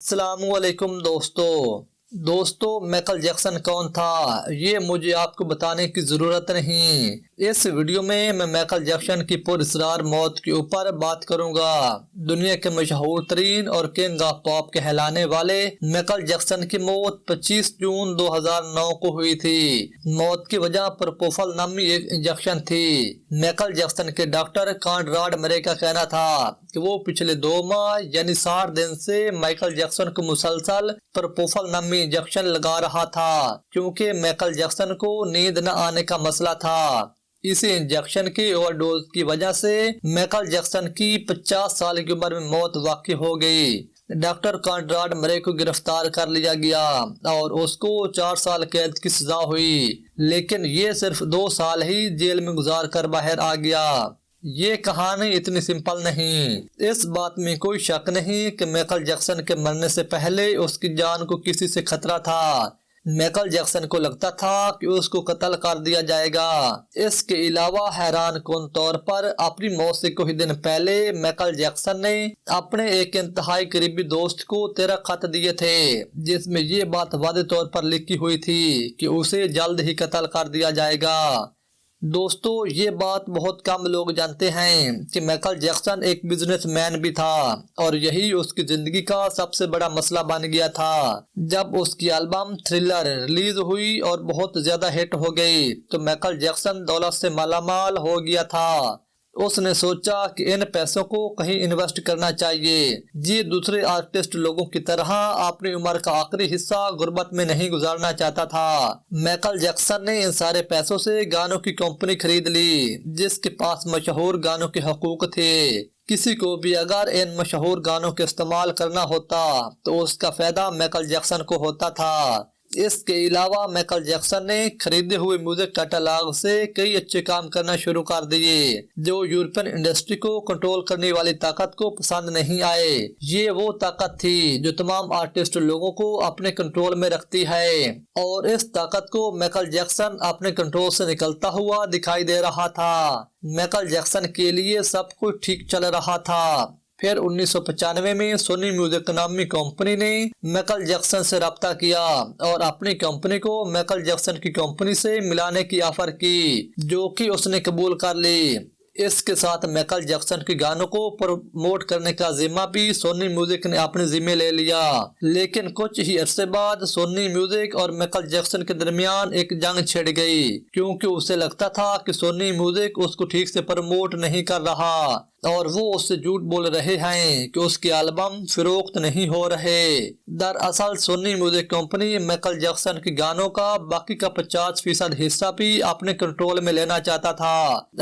السلام علیکم دوستو مائیکل جیکسن کون تھا یہ مجھے آپ کو بتانے کی ضرورت نہیں۔ اس ویڈیو میں مائیکل جیکسن کی پراسرار موت کے اوپر بات کروں گا۔ دنیا کے مشہور ترین اور کنگ آف پاپ کہلانے والے مائیکل جیکسن کی موت 25 جون 2009 کو ہوئی تھی۔ موت کی وجہ پروپوفل نامی ایک انجیکشن تھی۔ مائیکل جیکسن کے ڈاکٹر کانرڈ مرے کا کہنا تھا کہ وہ پچھلے 2 ماہ یعنی 60 دن سے مائیکل جیکسن کو مسلسل پروپوفل نامی انجیکشن لگا رہا تھا کیونکہ مائیکل جیکسن کو نیند نہ آنے کا مسئلہ تھا۔ اسی انجیکشن کی اوور ڈوز کی وجہ سے مائیکل جیکسن کی 50 سال کی عمر میں موت واقع ہو گئی۔ ڈاکٹر کانرڈ مرے کو گرفتار کر لیا گیا اور اس کو 4 سال قید کی سزا ہوئی، لیکن یہ صرف 2 سال ہی جیل میں گزار کر باہر آ گیا۔ یہ کہانی اتنی سمپل نہیں۔ اس بات میں کوئی شک نہیں کہ مائیکل جیکسن کے مرنے سے پہلے اس کی جان کو کسی سے خطرہ تھا۔ مائیکل جیکسن کو لگتا تھا کہ اس کو قتل کر دیا جائے گا۔ اس کے علاوہ حیران کن طور پر اپنی موت سے کچھ دن پہلے مائیکل جیکسن نے اپنے ایک انتہائی قریبی دوست کو 13 خط دیے تھے جس میں یہ بات واضح طور پر لکھی ہوئی تھی کہ اسے جلد ہی قتل کر دیا جائے گا۔ دوستو یہ بات بہت کم لوگ جانتے ہیں کہ مائیکل جیکسن ایک بزنس مین بھی تھا اور یہی اس کی زندگی کا سب سے بڑا مسئلہ بن گیا تھا۔ جب اس کی البم تھرلر ریلیز ہوئی اور بہت زیادہ ہٹ ہو گئی تو مائیکل جیکسن دولت سے مالا مال ہو گیا تھا۔ اس نے سوچا کہ ان پیسوں کو کہیں انویسٹ کرنا چاہیے۔ یہ دوسرے آرٹسٹ لوگوں کی طرح اپنی عمر کا آخری حصہ غربت میں نہیں گزارنا چاہتا تھا۔ مائیکل جیکسن نے ان سارے پیسوں سے گانوں کی کمپنی خرید لی جس کے پاس مشہور گانوں کے حقوق تھے۔ کسی کو بھی اگر ان مشہور گانوں کے استعمال کرنا ہوتا تو اس کا فائدہ مائیکل جیکسن کو ہوتا تھا۔ اس کے علاوہ مائیکل جیکسن نے خریدے ہوئے میوزک کیٹالاگ سے کئی اچھے کام کرنا شروع کر دیے جو یورپین انڈسٹری کو کنٹرول کرنے والی طاقت کو پسند نہیں آئے۔ یہ وہ طاقت تھی جو تمام آرٹسٹ لوگوں کو اپنے کنٹرول میں رکھتی ہے اور اس طاقت کو مائیکل جیکسن اپنے کنٹرول سے نکلتا ہوا دکھائی دے رہا تھا۔ مائیکل جیکسن کے لیے سب کچھ ٹھیک چل رہا تھا۔ پھر 1995 میں سونی میوزک نامی کمپنی نے مائیکل جیکسن سے رابطہ کیا اور اپنی کمپنی کو مائیکل جیکسن کی کمپنی سے ملانے کی آفر کی جو کہ اس نے قبول کر لی۔ اس کے ساتھ مائیکل جیکسن کے گانوں کو پروموٹ کرنے کا ذمہ بھی سونی میوزک نے اپنے ذمہ لے لیا، لیکن کچھ ہی عرصے بعد سونی میوزک اور مائیکل جیکسن کے درمیان ایک جنگ چھڑ گئی کیونکہ اسے لگتا تھا کہ سونی میوزک اس کو ٹھیک سے پروموٹ نہیں کر رہا اور وہ اس سے جھوٹ بول رہے ہیں کہ اس کے البم فروخت نہیں ہو رہے۔ دراصل سونی میوزک کمپنی مائیکل جیکسن کے گانوں کا باقی کا 50% حصہ بھی اپنے کنٹرول میں لینا چاہتا تھا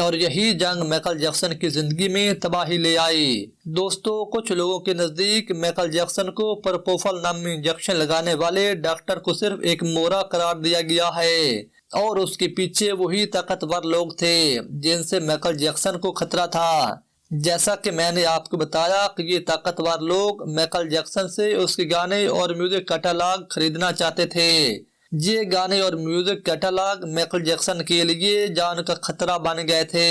اور یہی جنگ مائیکل جیکسن کی زندگی میں تباہی لے آئی۔ دوستو کچھ لوگوں کے نزدیک مائیکل جیکسن کو پروپوفل نامی انجیکشن لگانے والے ڈاکٹر کو صرف ایک مورا قرار دیا گیا ہے اور اس کے پیچھے وہی طاقتور لوگ تھے جن سے مائیکل جیکسن کو خطرہ تھا۔ جیسا کہ میں نے آپ کو بتایا کہ یہ طاقتور لوگ مائیکل جیکسن سے اس کے گانے اور میوزک کیٹالاگ خریدنا چاہتے تھے۔ یہ گانے اور میوزک کیٹالاگ مائیکل جیکسن کے لیے جان کا خطرہ بن گئے تھے۔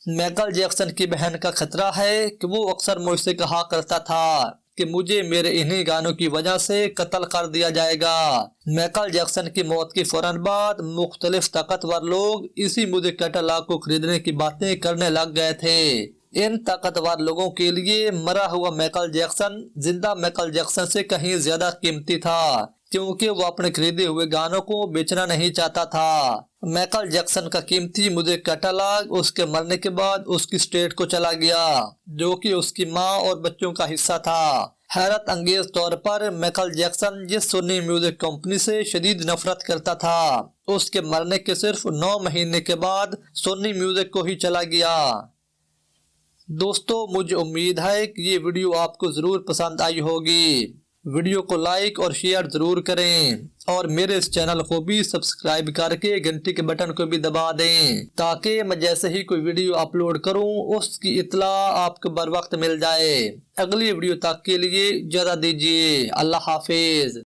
مائیکل جیکسن کی بہن کا خطرہ ہے کہ وہ اکثر مجھ سے کہا کرتا تھا کہ مجھے میرے انہی گانوں کی وجہ سے قتل کر دیا جائے گا۔ مائیکل جیکسن کی موت کے فوراً بعد مختلف طاقتور لوگ اسی میوزک کیٹالاگ کو خریدنے کی باتیں کرنے لگ گئے تھے۔ ان طاقتور لوگوں کے لیے مرا ہوا مائیکل جیکسن زندہ مائیکل جیکسن سے کہیں زیادہ قیمتی تھا کیونکہ وہ اپنے خریدے ہوئے گانوں کو بیچنا نہیں چاہتا تھا۔ مائیکل جیکسن کا قیمتی میوزک کیٹالاگ اس کے مرنے کے بعد اس کی اسٹیٹ کو چلا گیا جو کہ اس کی ماں اور بچوں کا حصہ تھا۔ حیرت انگیز طور پر مائیکل جیکسن جس سونی میوزک کمپنی سے شدید نفرت کرتا تھا اس کے مرنے کے صرف 9 مہینے کے بعد سونی میوزک کو ہی چلا گیا۔ دوستو مجھے امید ہے کہ یہ ویڈیو آپ کو ضرور پسند آئی ہوگی۔ ویڈیو کو لائک اور شیئر ضرور کریں اور میرے اس چینل کو بھی سبسکرائب کر کے گھنٹی کے بٹن کو بھی دبا دیں تاکہ میں جیسے ہی کوئی ویڈیو اپلوڈ کروں اس کی اطلاع آپ کو بر وقت مل جائے۔ اگلی ویڈیو تک کے لیے اجازت دیجیے۔ اللہ حافظ۔